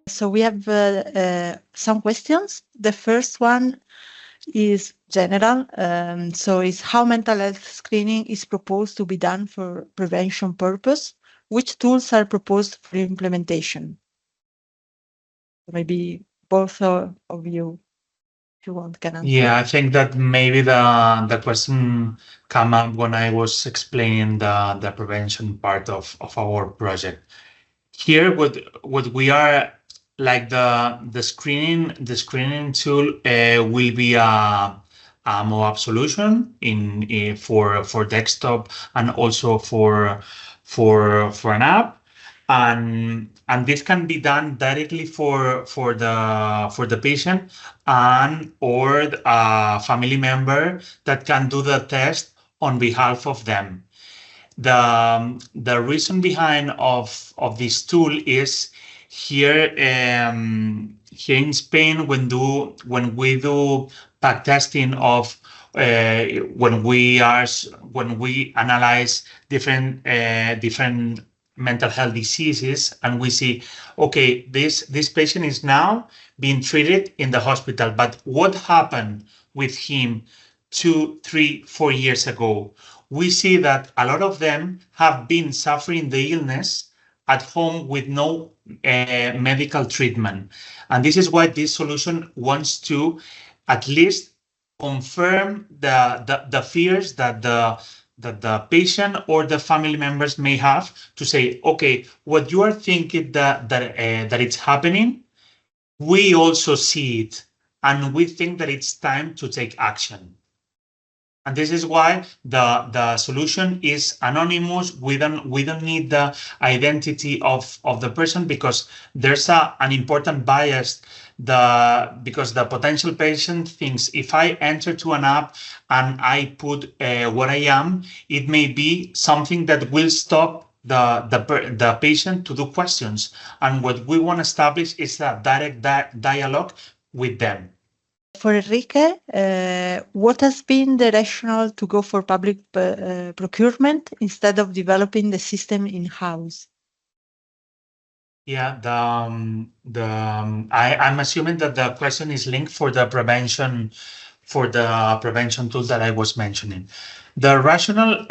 So we have some questions. The first one is general. So is how mental health screening is proposed to be done for prevention purpose? Which tools are proposed for implementation? Maybe both of you, if you want, can answer. Yeah, I think that maybe the question came up when I was explaining the prevention part of our project. Here, what we are like the screening tool will be a mobile solution for desktop and also for an app, and this can be done directly for the patient and or a family member that can do the test on behalf of them. The reason behind of this tool is here here in Spain when we do back testing of when we analyze different mental health diseases, and we see, okay, this patient is now being treated in the hospital, but what happened with him 2, 3, 4 years ago? We see that a lot of them have been suffering the illness at home with no medical treatment. And this is why this solution wants to at least confirm the fears that the patient or the family members may have, to say, okay, what you are thinking that it's happening, we also see it, and we think that it's time to take action. And this is why the solution is anonymous. We don't need the identity of the person, because there's an important bias. Because the potential patient thinks, if I enter to an app and I put what I am, it may be something that will stop the patient to do questions. And what we want to establish is a direct dialogue with them. For Enrique, what has been the rationale to go for public procurement instead of developing the system in-house? Yeah, I'm assuming that the question is linked for the prevention tool that I was mentioning. The rationale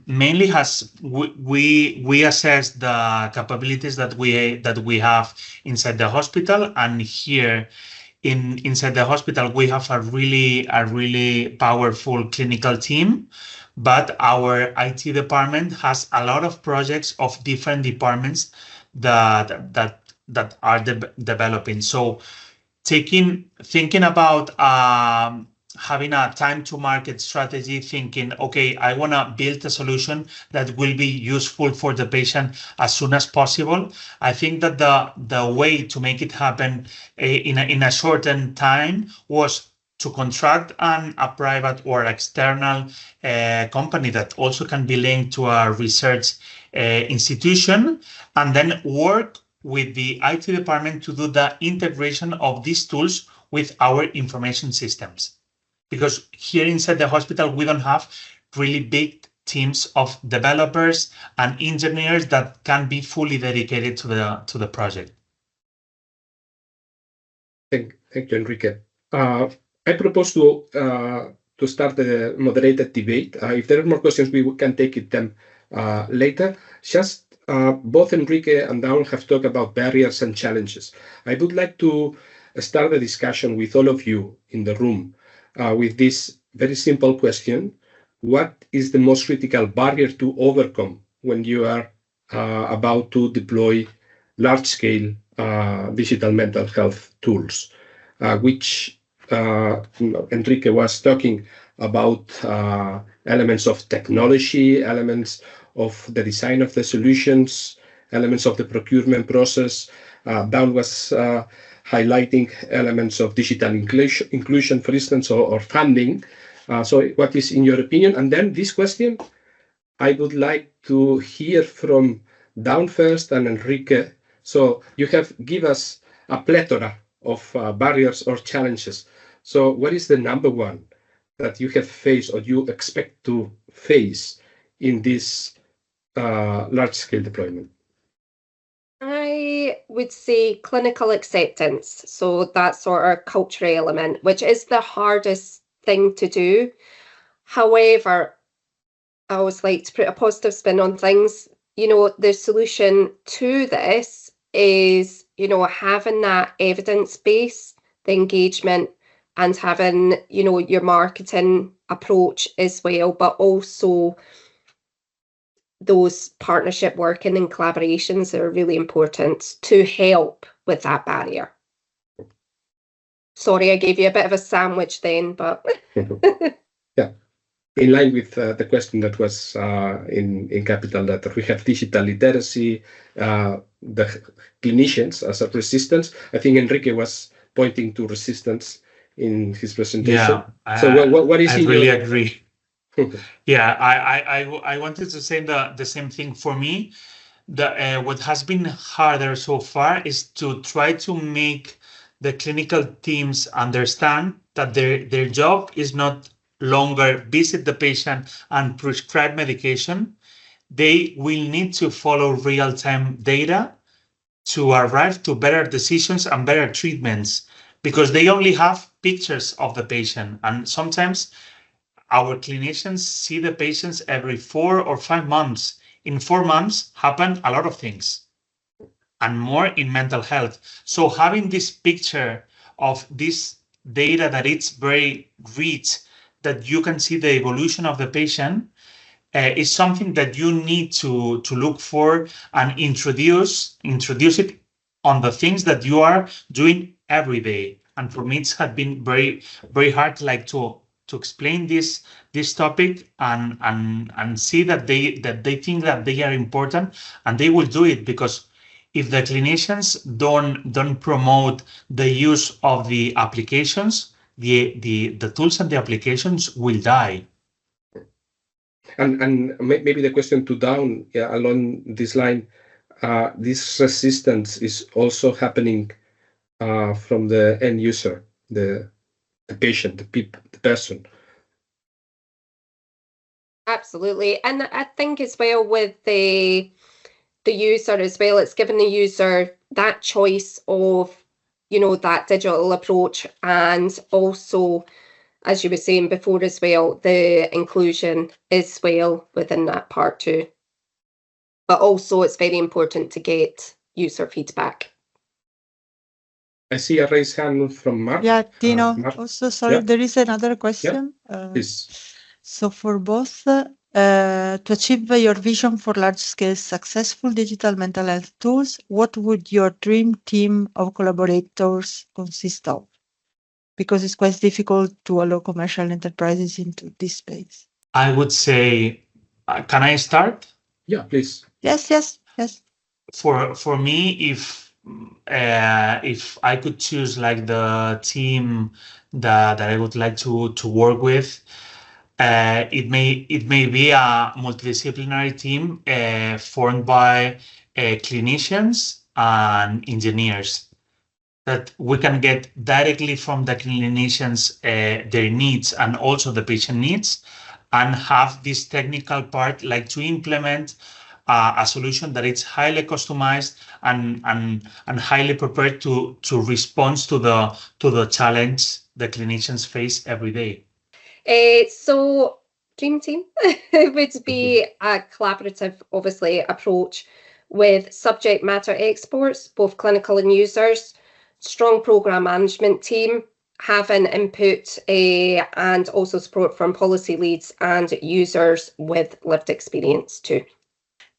mainly has we assess the capabilities that we have inside the hospital, and here inside the hospital we have a really powerful clinical team, but our IT department has a lot of projects of different departments that are developing. So thinking about having a time to market strategy, thinking, okay, I want to build a solution that will be useful for the patient as soon as possible. I think that the way to make it happen in a shortened time was to contract a private or external company that also can be linked to a research institution, and then work with the IT department to do the integration of these tools with our information systems. Because here inside the hospital, we don't have really big teams of developers and engineers that can be fully dedicated to the project. Thank you, Enrique. I propose to start the moderated debate. If there are more questions, we can take them later. Just both Enrique and Dawn have talked about barriers and challenges. I would like to start the discussion with all of you in the room with this very simple question. What is the most critical barrier to overcome when you are about to deploy large-scale digital mental health tools, which Enrique was talking about elements of technology, elements of the design of the solutions, elements of the procurement process. Dawn was highlighting elements of digital inclusion, for instance, or funding. So what is in your opinion? And then this question, I would like to hear from Dawn first and Enrique. So you have given us a plethora of barriers or challenges. So what is the number one that you have faced or you expect to face in this large-scale deployment? I I would say clinical acceptance. So that sort of cultural element, which is the hardest thing to do. However, I always like to put a positive spin on things. You know, the solution to this is, you know, having that evidence base, the engagement, and having, you know, your marketing approach as well, but also those partnership working and collaborations are really important to help with that barrier. Sorry, I gave you a bit of a sandwich then, but yeah. In line with the question that was in Capital, that we have digital literacy, the clinicians as a resistance. I think Enrique was pointing to resistance in his presentation. Yeah, so what is I really agree. Yeah, I wanted to say the same thing. For me, what has been harder so far is to try to make the clinical teams understand that their job is not longer visit the patient and prescribe medication. They will need to follow real-time data to arrive to better decisions and better treatments, because they only have pictures of the patient. And sometimes our clinicians see the patients every 4 or 5 months. In 4 months happen a lot of things, and more in mental health. So having this picture of this data that it's very rich, that you can see the evolution of the patient, is something that you need to look for and introduce it on the things that you are doing every day. And for me, it has been very, very hard, like to explain this topic and see that they think that they are important, and they will do it, because if the clinicians don't promote the use of the applications, the tools and the applications will die. And maybe the question to Dawn, along this line, this resistance is also happening from the end user, the patient, the person. Absolutely. And I think as well with the user as well, it's giving the user that choice of, you know, that digital approach, and also, as you were saying before as well, the inclusion as well within that part too. But also it's very important to get user feedback. I see a raised hand from Mark. Yeah, Tino, Mark. also, sorry, Yeah. there is another question. Please. So for both, to achieve your vision for large-scale successful digital mental health tools, what would your dream team of collaborators consist of? Because it's quite difficult to allow commercial enterprises into this space. I would say, can I start? Yeah, please. Yes. For me, if I could choose like the team that I would like to work with, it may be a multidisciplinary team formed by clinicians and engineers, that we can get directly from the clinicians their needs and also the patient needs, and have this technical part, like to implement a solution that it's highly customized and highly prepared to respond to the challenge the clinicians face every day. So dream team would be a collaborative, obviously, approach with subject matter experts, both clinical and users, strong program management team, having input and also support from policy leads and users with lived experience too.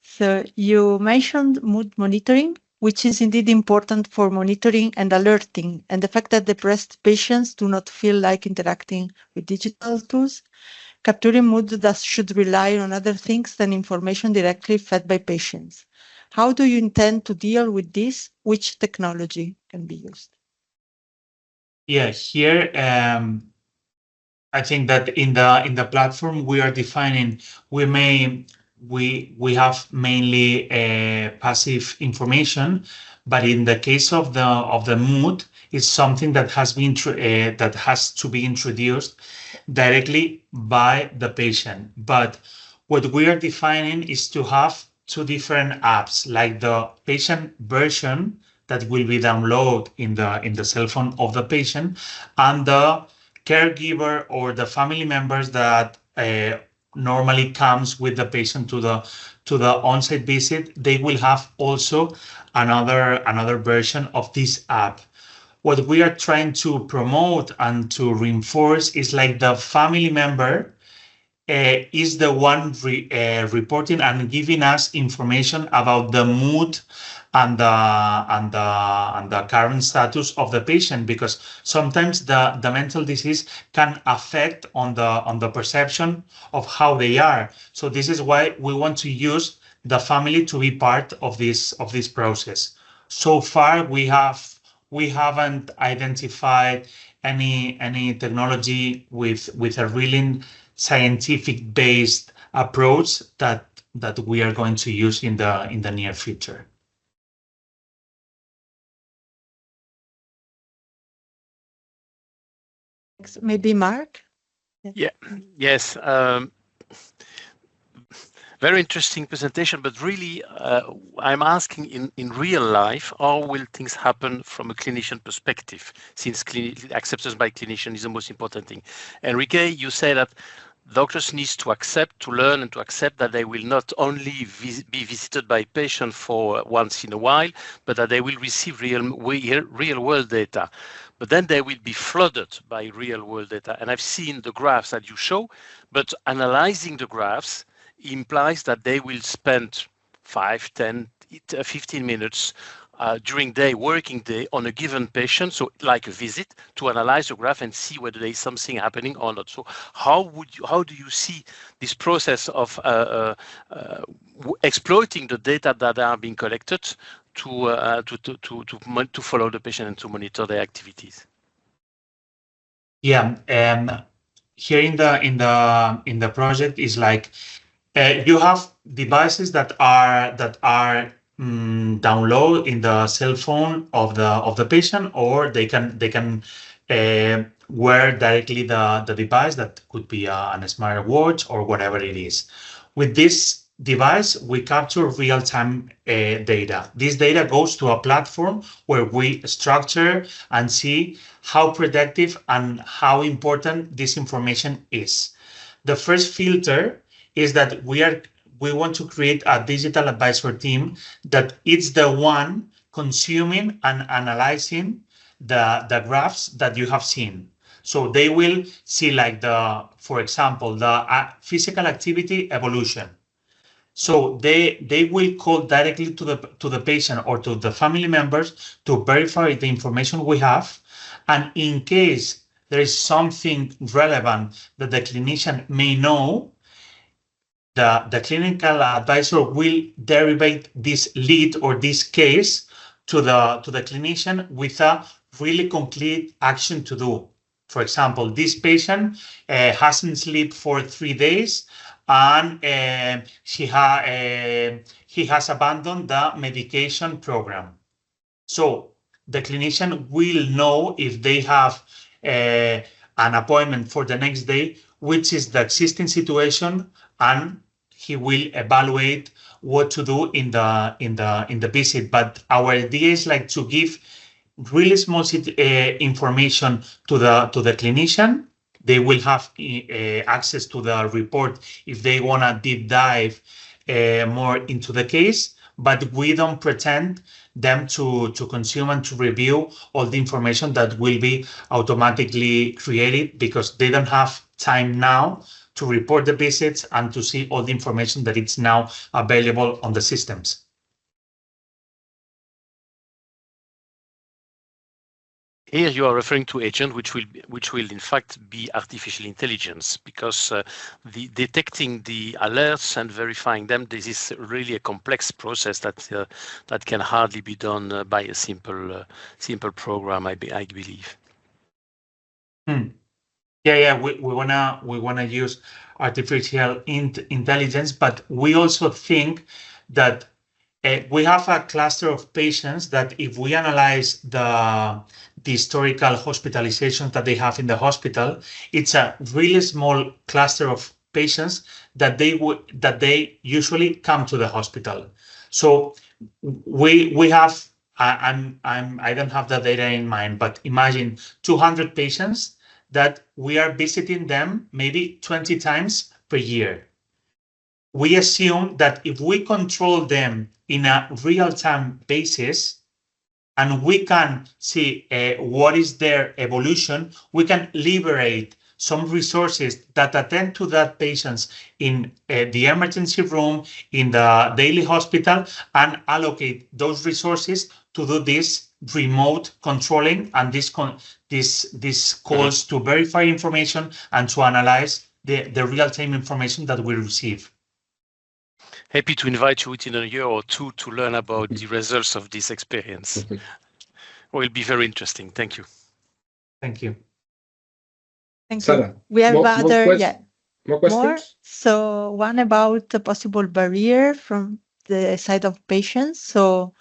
So you mentioned mood monitoring, which is indeed important for monitoring and alerting, and the fact that depressed patients do not feel like interacting with digital tools. Capturing mood thus should rely on other things than information directly fed by patients. How do you intend to deal with this? Which technology can be used? Yeah, here I think that in the platform we are defining, we have mainly passive information, but in the case of the mood, it's something that has been that has to be introduced directly by the patient. But what we are defining is to have two different apps, like the patient version that will be downloaded in the cell phone of the patient, and the caregiver or the family members that normally comes with the patient to the on-site visit. They will have also another version of this app. What we are trying to promote and to reinforce is like the family member is the one reporting and giving us information about the mood and the current status of the patient, because sometimes the mental disease can affect on the perception of how they are. So this is why we want to use the family to be part of this process. So far, we haven't identified any technology with a really scientific based approach that we are going to use in the near future. Maybe Mark? Yeah. Yes. Very interesting presentation, but really I'm asking in real life, how will things happen from a clinician perspective, since acceptance by clinician is the most important thing. Enrique, you say that doctors need to accept, to learn and to accept that they will not only be visited by patients for once in a while, but that they will receive real world data. But then they will be flooded by real world data. And I've seen the graphs that you show, but analyzing the graphs implies that they will spend 5, 10, 15 minutes during their working day on a given patient, so like a visit, to analyze the graph and see whether there is something happening or not. So how do you see this process of exploiting the data that are being collected to follow the patient and to monitor their activities? Yeah, here in the project is like you have devices that are download in the cell phone of the patient, or they can wear directly the device. That could be a smart watch or whatever it is. With this device, we capture real-time data. This data goes to a platform where we structure and see how predictive and how important this information is. The first filter is that we want to create a digital advisor team that is the one consuming and analyzing the graphs that you have seen. So they will see, like, for example, the physical activity evolution. So they will call directly to the patient or to the family members to verify the information we have. And in case there is something relevant that the clinician may know, the clinical advisor will derive this lead or this case to the clinician with a really concrete action to do. For example, this patient hasn't slept for 3 days, and he has abandoned the medication program. So the clinician will know if they have an appointment for the next day, which is the existing situation, and he will evaluate what to do in the visit. But our idea is like to give really small information to the clinician. They will have access to the report if they want to deep dive more into the case, but we don't pretend them to consume and to review all the information that will be automatically created, because they don't have time now to report the visits and to see all the information that is now available on the systems. Here you are referring to agent, which will in fact be artificial intelligence, because the detecting the alerts and verifying them, this is really a complex process that can hardly be done by a simple program, I believe. Yeah. We wanna use artificial intelligence, but we also think that we have a cluster of patients that, if we analyze the historical hospitalizations that they have in the hospital, it's a really small cluster of patients that they usually come to the hospital. So we have, I don't have the data in mind, but imagine 200 patients that we are visiting them maybe 20 times per year. We assume that if we control them in a real-time basis and we can see what is their evolution, we can liberate some resources that attend to that patients in the emergency room, in the daily hospital, and allocate those resources to do this remote controlling and this calls to verify information and to analyze the real-time information that we receive. Happy to invite you within a year or two to learn about the results of this experience. Will be very interesting. Thank you. Thank you. Thank Sara, you. We have more questions? So one about the possible barrier from the side of patients. So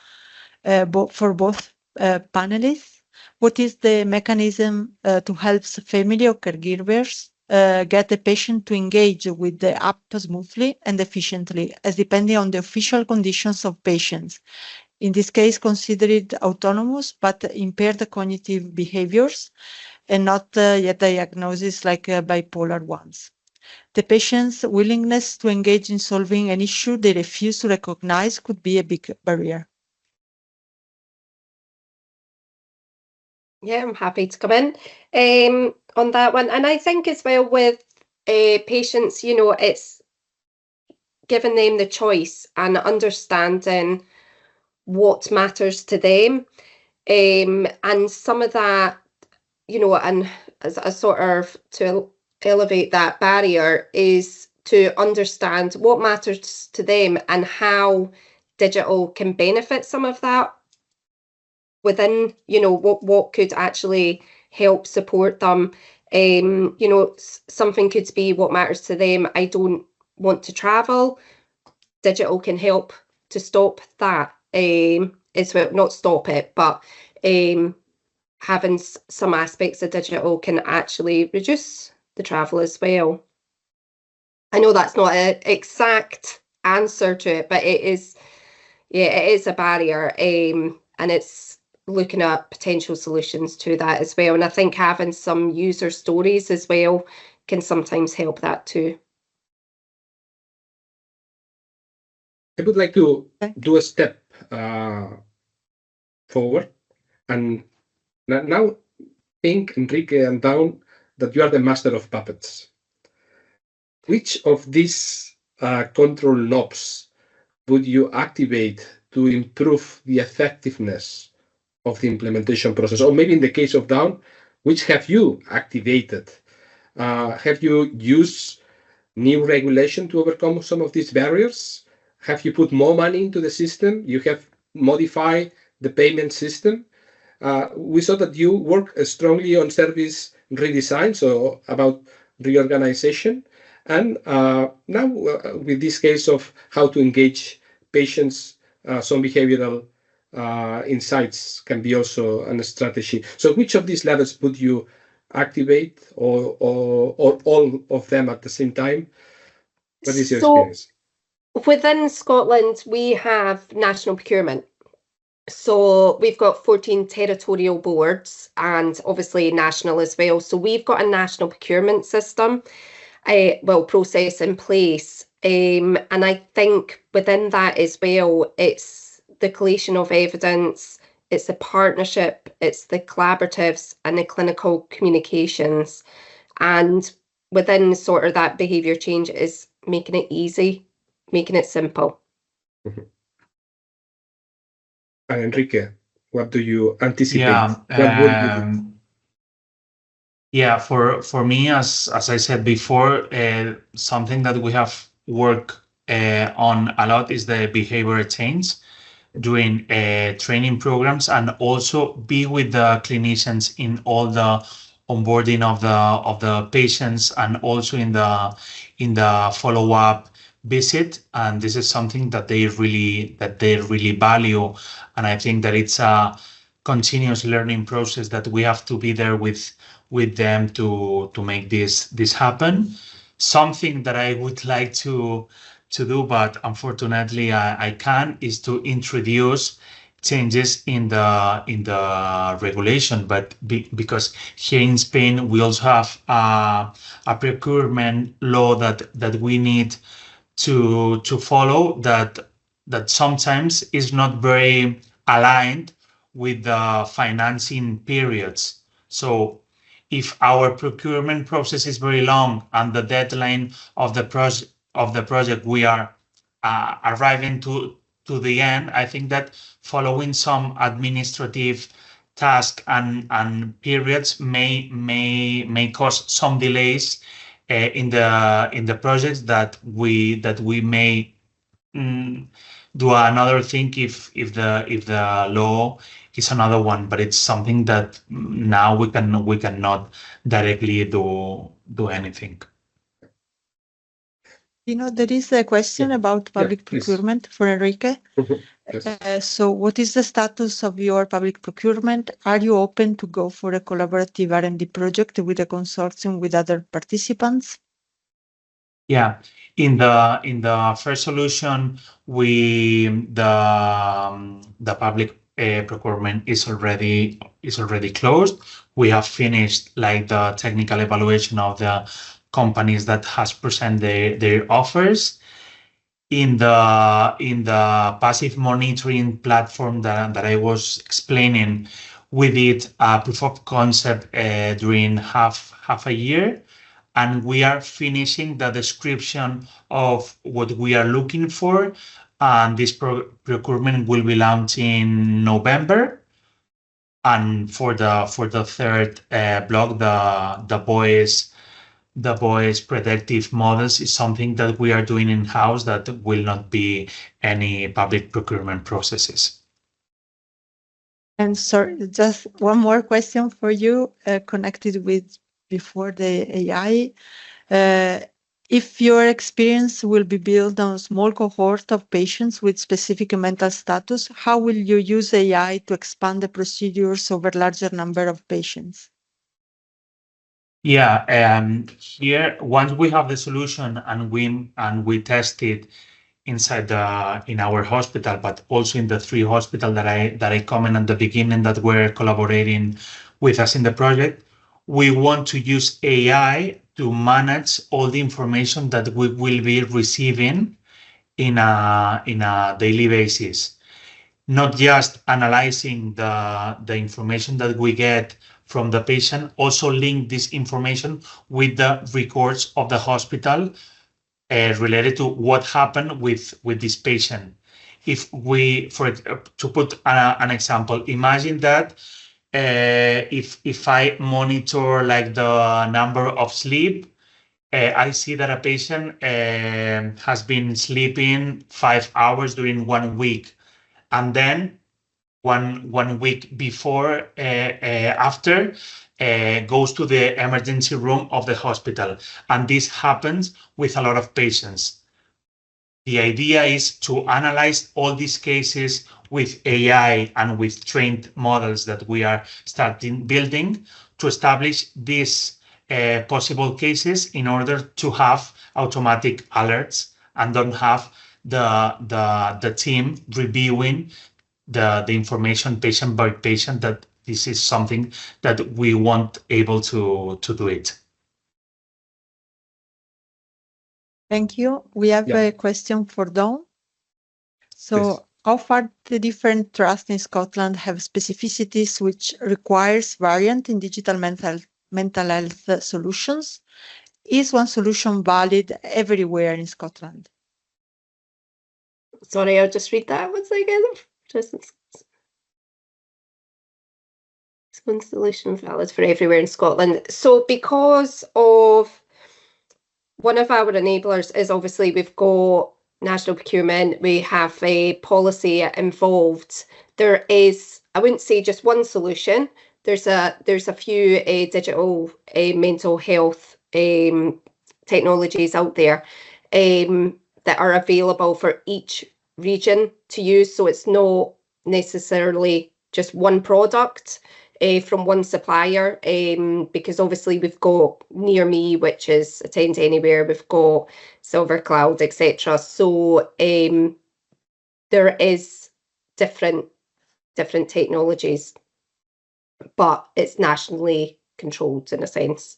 for both panelists, what is the mechanism to help family or caregivers get the patient to engage with the app smoothly and efficiently, as depending on the official conditions of patients? In this case, considered autonomous but impaired cognitive behaviors and not yet diagnosis like bipolar ones. The patient's willingness to engage in solving an issue they refuse to recognize could be a big barrier. Yeah, I'm happy to come in on that one. And I think as well with patients, you know, it's giving them the choice and understanding what matters to them. And some of that, you know, and as a sort of to elevate that barrier is to understand what matters to them and how digital can benefit some of that within, you know, what could actually help support them. You know, something could be what matters to them. I don't want to travel. Digital can help to stop that. As well, not stop it, but having some aspects of digital can actually reduce the travel as well. I know that's not an exact answer to it, but it is, yeah, it is a barrier, and it's looking at potential solutions to that as well. And I think having some user stories as well can sometimes help that too. I would like to do a step forward and now think, Enrique and Dawn, that you are the master of puppets. Which of these control knobs would you activate to improve the effectiveness of the implementation process? Or maybe in the case of Dawn, which have you activated? Have you used new regulation to overcome some of these barriers? Have you put more money into the system? You have modified the payment system? We saw that you work strongly on service redesign, so about reorganization. And now with this case of how to engage patients, some behavioral insights can be also a strategy. So which of these levels would you activate, or all of them at the same time? What is your experience? Within Scotland, we have national procurement. So we've got 14 territorial boards and obviously national as well. So we've got a national procurement system, process in place. And I think within that as well, it's the collation of evidence, it's the partnership, it's the collaboratives and the clinical communications. And within sort of that behaviour change is making it easy, making it simple. Mm-hmm. And Enrique, what do you anticipate? For me, as I said before, something that we have worked on a lot is the behavior change, doing training programs, and also be with the clinicians in all the onboarding of the patients, and also in the follow-up visit. And this is something that they really value, and I think that it's a continuous learning process that we have to be there with them to make this happen. something that I would like to do, but unfortunately I can, is to introduce changes in the regulation. But because here in Spain we also have a procurement law that we need to follow, that sometimes is not very aligned with the financing periods. So if our procurement process is very long and the deadline of the project we are arriving to the end, I think that following some administrative task and periods may cause some delays in the projects that we may do another thing if the law is another one, but it's something that now we cannot directly do anything. You know, there is a question about public procurement for Enrique. Yes. So what is the status of your public procurement? Are you open to go for a collaborative R&D project with a consortium with other participants? Yeah, in the first solution, the public procurement is already closed. We have finished like the technical evaluation of the companies that has presented their offers. In the passive monitoring platform that I was explaining, we did a proof of concept during half a year, and we are finishing the description of what we are looking for. And this procurement will be launched in November. And for the third block, the boys predictive models is something that we are doing in-house, that will not be any public procurement processes. And sorry, just one more question for you, connected with before the AI. If your experience will be built on a small cohort of patients with specific mental status, how will you use AI to expand the procedures over a larger number of patients? Yeah, here, once we have the solution and we test it inside in our hospital, but also in the 3 hospitals that I commented at the beginning that were collaborating with us in the project, we want to use AI to manage all the information that we will be receiving in a daily basis. Not just analyzing the information that we get from the patient, also link this information with the records of the hospital related to what happened with this patient. If we, to put an example, imagine that if I monitor like the number of sleep, I see that a patient has been sleeping 5 hours during 1 week, and then one week before after goes to the emergency room of the hospital, and this happens with a lot of patients. The idea is to analyze all these cases with AI and with trained models that we are starting building to establish these possible cases in order to have automatic alerts and don't have the team reviewing the information patient by patient, that this is something that we want able to do it. Thank you. We have a question for Dawn. So Yes. how far the different trusts in Scotland have specificities which requires variant in digital mental health solutions? Is one solution valid everywhere in Scotland? Sorry, I'll just read that once again. Is one solution valid for everywhere in Scotland? So because of one of our enablers is obviously we've got national procurement, we have a policy involved. There is, I wouldn't say just one solution. There's a few digital mental health technologies out there that are available for each region to use. So it's not necessarily just one product. from one supplier, because obviously we've got Near Me, which is Attend Anywhere, we've got Silver Cloud, etc. So there is different technologies, but it's nationally controlled in a sense.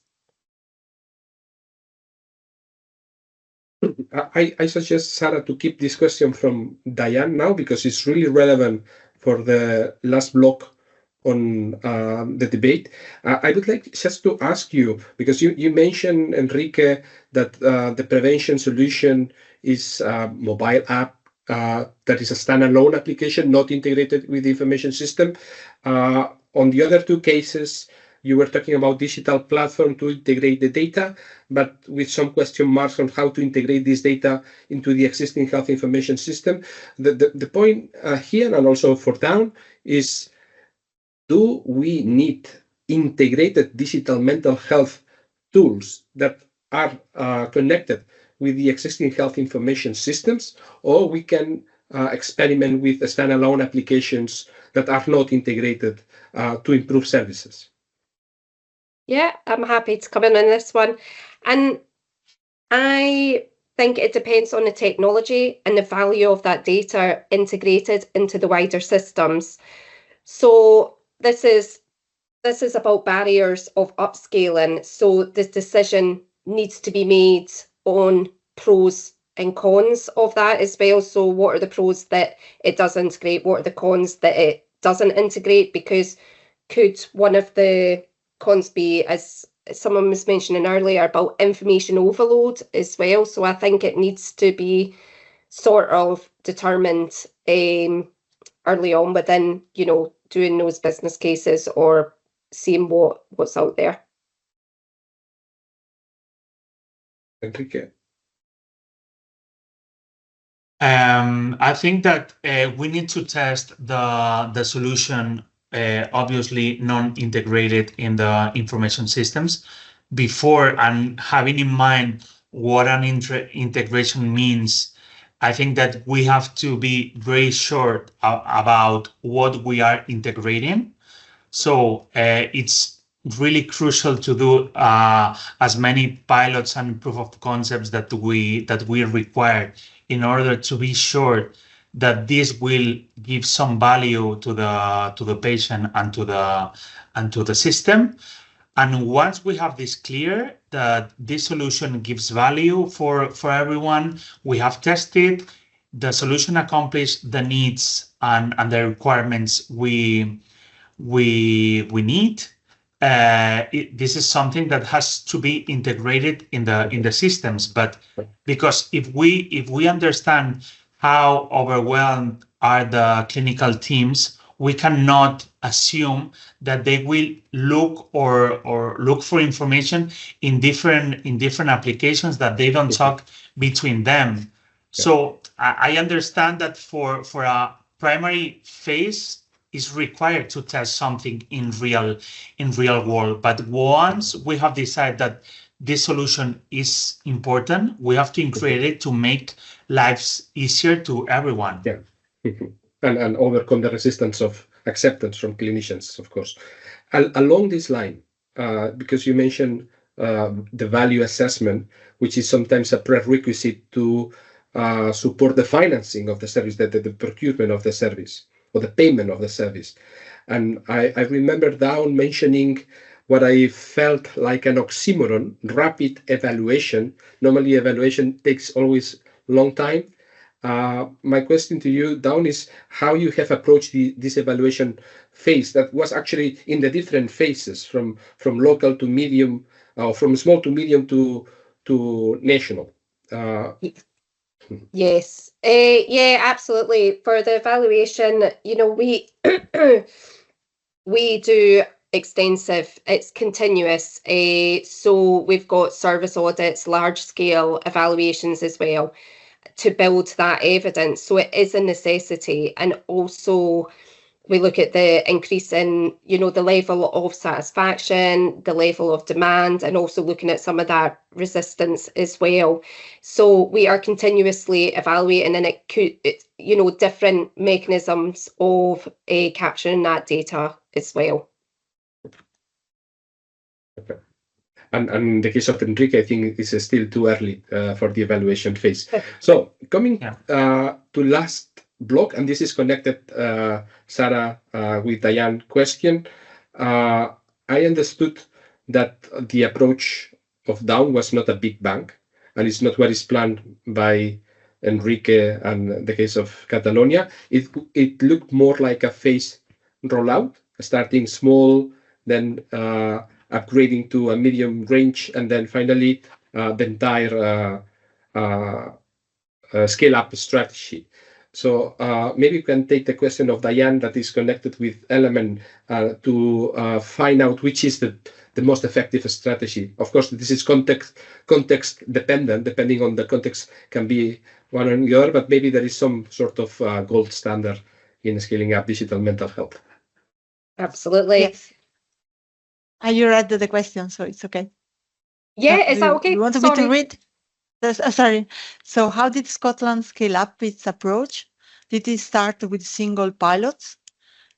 I suggest, Sara, to keep this question from Diane now, because it's really relevant for the last block on the debate. I would like just to ask you, because you mentioned, Enrique, that the prevention solution is a mobile app that is a standalone application, not integrated with the information system. On the other two cases, you were talking about digital platform to integrate the data, but with some question marks on how to integrate this data into the existing health information system. The point here, and also for Down, is do we need integrated digital mental health tools that are connected with the existing health information systems, or we can experiment with standalone applications that are not integrated to improve services? Yeah, I'm happy to come in on this one. And I think it depends on the technology and the value of that data integrated into the wider systems. So this is about barriers of upscaling. So this decision needs to be made on pros and cons of that as well. So what are the pros that it does integrate? What are the cons that it doesn't integrate? Because could one of the cons be, as someone was mentioning earlier, about information overload as well? So I think it needs to be sort of determined early on within, doing those business cases or seeing what's out there. Enrique? I think that we need to test the solution, obviously non-integrated in the information systems, before, and having in mind what an integration means. I think that we have to be very sure about what we are integrating. So it's really crucial to do as many pilots and proof of concepts that we require in order to be sure that this will give some value to the patient and to the system. And once we have this clear, that this solution gives value for everyone, we have tested, the solution accomplished the needs and the requirements we need. This is something that has to be integrated in the systems. But because if we understand how overwhelmed are the clinical teams, we cannot assume that they will look or look for information in different applications, that they don't talk between them. Yeah. So I understand that for a primary phase is required to test something in real world. But once we have decided that this solution is important, we have to integrate it to make lives easier to everyone. Yeah. And overcome the resistance of acceptance from clinicians, of course. Along this line, because you mentioned the value assessment, which is sometimes a prerequisite to support the financing of the service, the procurement of the service, or the payment of the service. And I remember Down mentioning what I felt like an oxymoron: rapid evaluation. Normally evaluation takes always long time. My question to you, Down, is how you have approached this evaluation phase that was actually in the different phases, from local to medium, or from small to medium to national. Yes, yeah, absolutely. For the evaluation, we do extensive, it's continuous. So we've got service audits, large scale evaluations as well, to build that evidence. So it is a necessity. And also we look at the increase in, the level of satisfaction, the level of demand, and also looking at some of that resistance as well. So we are continuously evaluating, and it could, different mechanisms of capturing that data as well. Okay. And in the case of Enrique, I think it's still too early for the evaluation phase. So coming to last block, and this is connected, Sara, with Diane's question. I understood that the approach of down was not a big bang, and it's not what is planned by Enrique and the case of Catalonia. It looked more like a phase rollout, starting small, then upgrading to a medium range, and then finally the entire scale-up strategy. So maybe you can take the question of Diane that is connected with Element to find out which is the most effective strategy. Of course, this is context dependent, depending on the context can be one or the other, but maybe there is some sort of gold standard in scaling up digital mental health. Absolutely. Yes. You read the question, so it's okay. Yeah, is that okay? You want me to read? Sorry. So how did Scotland scale up its approach? Did it start with single pilots?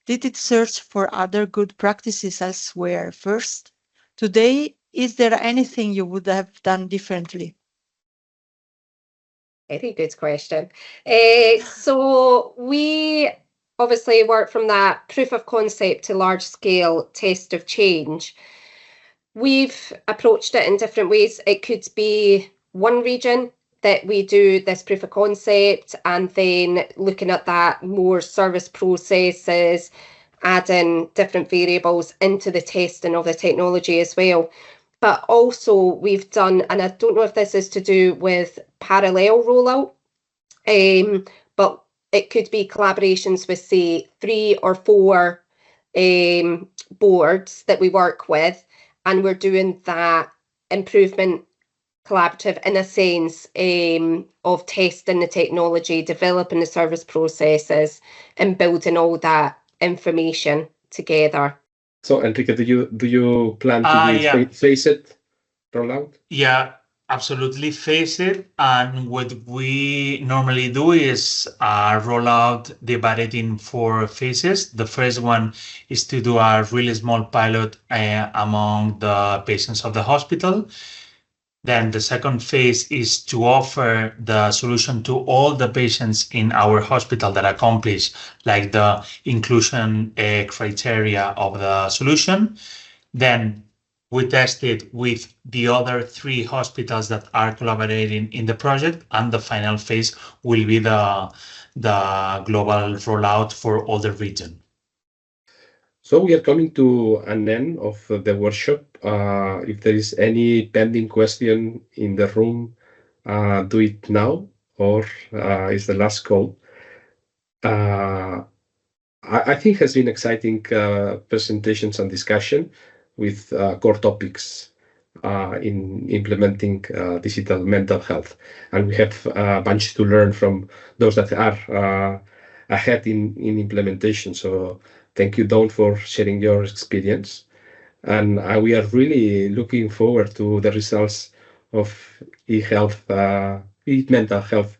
Did it search for other good practices elsewhere first? Today, is there anything you would have done differently? Very good question. So we obviously work from that proof of concept to large scale test of change. We've approached it in different ways. It could be one region that we do this proof of concept, and then looking at that more service processes, adding different variables into the testing of the technology as well. But also we've done, and I don't know if this is to do with parallel rollout, but it could be collaborations with, say, 3 or 4 boards that we work with, and we're doing that improvement collaborative in a sense of testing the technology, developing the service processes, and building all that information together. So Enrique, do you plan to phase it rollout? Yeah, absolutely phase it. And what we normally do is rollout divided in 4 phases. The first one is to do a really small pilot among the patients of the hospital. Then the second phase is to offer the solution to all the patients in our hospital that accomplish like the inclusion criteria of the solution. Then we test it with the other 3 hospitals that are collaborating in the project, and the final phase will be the global rollout for all the region. So we are coming to an end of the workshop. If there is any pending question in the room, do it now, or is the last call. I think has been exciting presentations and discussion with core topics in implementing digital mental health. And we have a bunch to learn from those that are ahead in implementation. So thank you, Dawn, for sharing your experience. And we are really looking forward to the results of mental health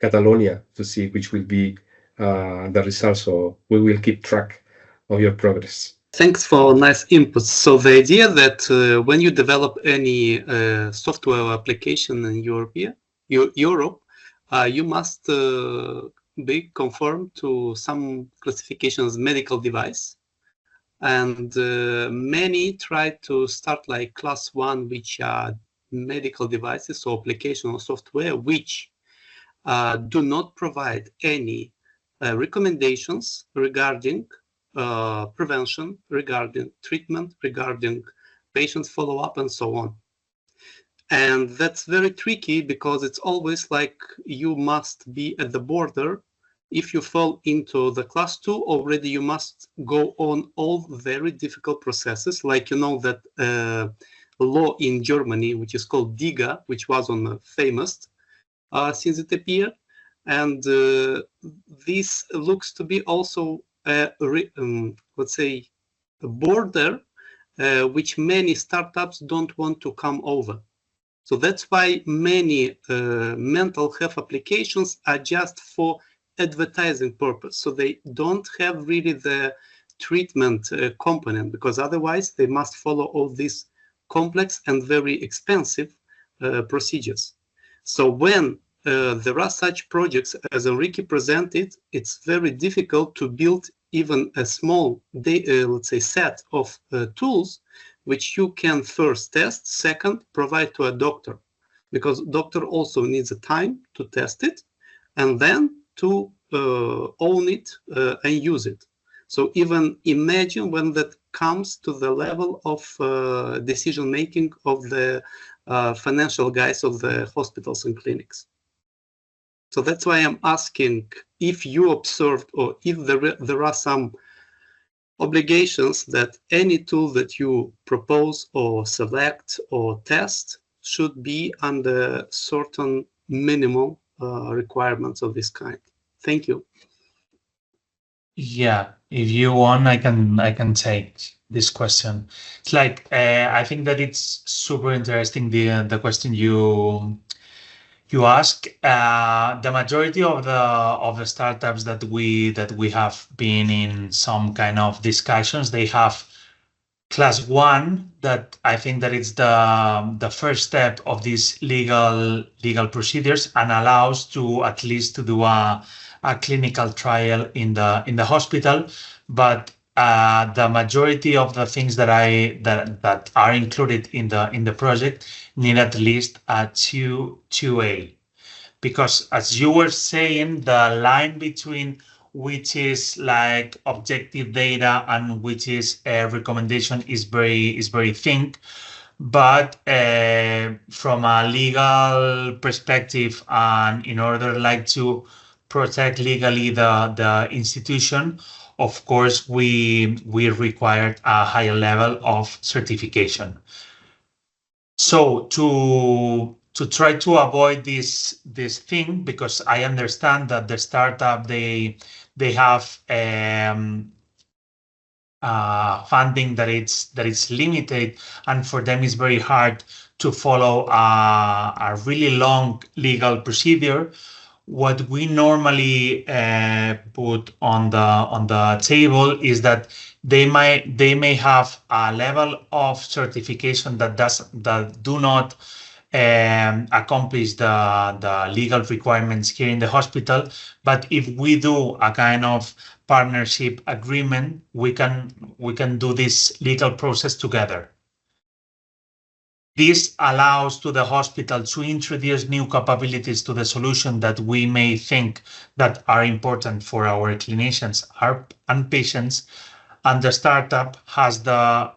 Catalonia to see which will be the results. So we will keep track of your progress. Thanks for nice input. So the idea that when you develop any software application in Europe, you must be conform to some classifications medical device. And many try to start like class 1, which are medical devices or application or software, which do not provide any recommendations regarding prevention, regarding treatment, regarding patient follow-up, and so on. And that's very tricky because it's always like you must be at the border. If you fall into the class 2 already, you must go on all very difficult processes, like you know that law in Germany, which is called DIGA, which was on famous since it appeared. And this looks to be also let's say a border which many startups don't want to come over. So that's why many mental health applications are just for advertising purpose. So they don't have really the treatment component, because otherwise they must follow all these complex and very expensive procedures. So when there are such projects as Enrique presented, it's very difficult to build even a small, let's say, set of tools which you can first test, second, provide to a doctor, because doctor also needs a time to test it and then to own it and use it. So even imagine when that comes to the level of decision making of the financial guys of the hospitals and clinics. So that's why I'm asking if you observed or if there are some obligations that any tool that you propose or select or test should be under certain minimal requirements of this kind. Thank you. Yeah, if you want, I can take this question. It's like I think that it's super interesting the question you ask. The majority of the startups that we have been in some kind of discussions, they have class 1, that I think that it's the first step of these legal procedures and allows to at least to do a clinical trial in the hospital. But the majority of the things that are included in the project need at least a 2A, because as you were saying, the line between which is like objective data and which is a recommendation is very thin. But from a legal perspective, and in order like to protect legally the institution, of course we required a higher level of certification. So to try to avoid this thing, because I understand that the startup they have funding that it's limited, and for them it's very hard to follow a really long legal procedure. What we normally put on the table is that they may have a level of certification that do not accomplish the legal requirements here in the hospital. But if we do a kind of partnership agreement, we can do this legal process together. This allows to the hospital to introduce new capabilities to the solution that we may think that are important for our clinicians and patients. And the startup has the,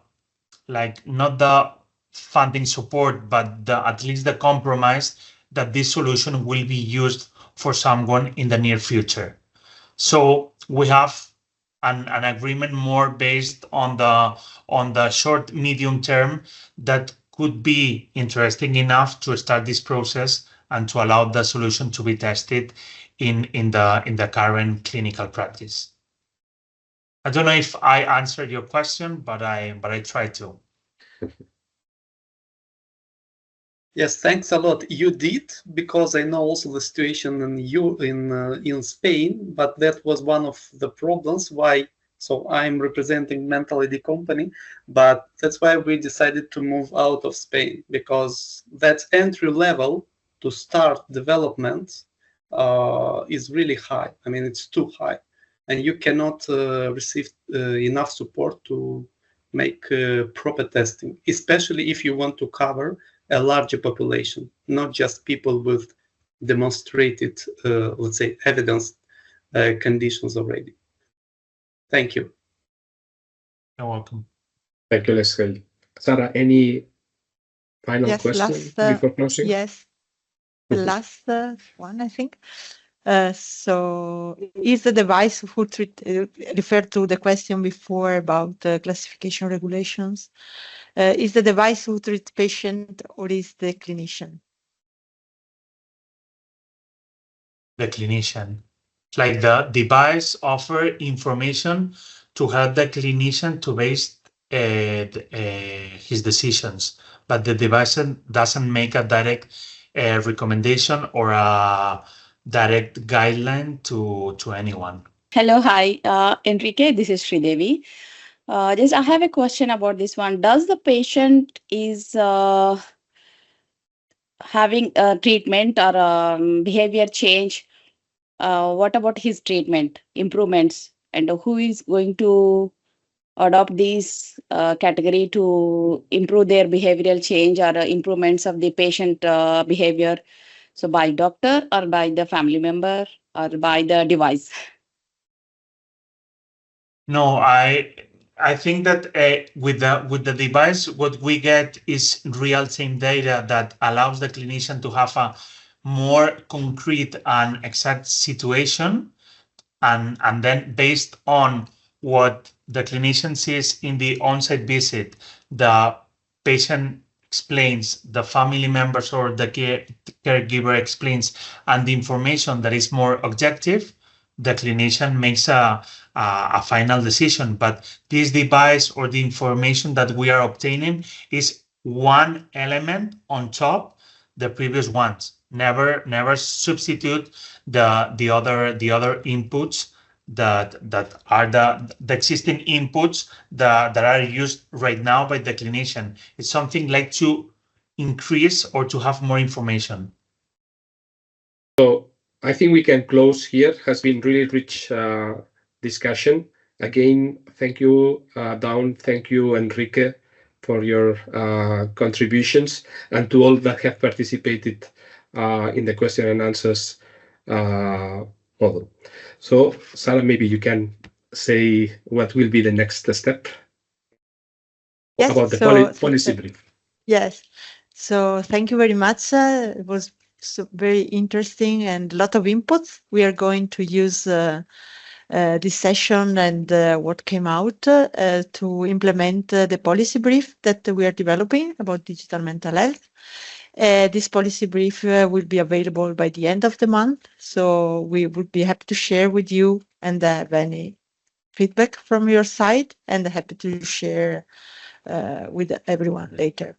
like, not the funding support, but at least the compromise that this solution will be used for someone in the near future. So we have an agreement more based on the short, medium term that could be interesting enough to start this process and to allow the solution to be tested in the current clinical practice. I don't know if I answered your question, but I tried to. Yes, thanks a lot. You did, because I know also the situation in Spain, but that was one of the problems why. So I'm representing Mental ID company, but that's why we decided to move out of Spain, because that entry level to start development is really high. I mean, it's too high, and you cannot receive enough support to make proper testing, especially if you want to cover a larger population, not just people with demonstrated, let's say, evidence conditions already. Thank you. You're welcome. Thank you, Leslie. Sara, any final question before closing? Yes, the last one, I think. So is the device who referred to the question before about classification regulations? Is the device who treats patient or is the clinician? The clinician. Like the device offer information to help the clinician to base his decisions, but the device doesn't make a direct recommendation or a direct guideline to anyone. Hello, hi, Enrique. This is Sridevi. Just I have a question about this one. Does the patient is having a treatment or behavior change? What about his treatment improvements, and who is going to adopt these category to improve their behavioral change or improvements of the patient behavior? So by doctor or by the family member or by the device? No, I think that with the device, what we get is real-time data that allows the clinician to have a more concrete and exact situation, and then based on what the clinician sees in the on-site visit, the patient explains, the family members or the caregiver explains, and the information that is more objective, the clinician makes a final decision. But this device or the information that we are obtaining is one element on top the previous ones. Never substitute the other inputs that are the existing inputs that are used right now by the clinician. It's something like to increase or to have more information. So I think we can close here. Has been really rich discussion. Again, thank you, Dawn. Thank you, Enrique, for your contributions, and to all that have participated in the question and answers model. So, Sara, maybe you can say what will be the next step about the policy brief. Yes. So thank you very much. It was very interesting and a lot of inputs. We are going to use this session and what came out to implement the policy brief that we are developing about digital mental health. This policy brief will be available by the end of the month. So we would be happy to share with you and have any feedback from your side, and happy to share with everyone later.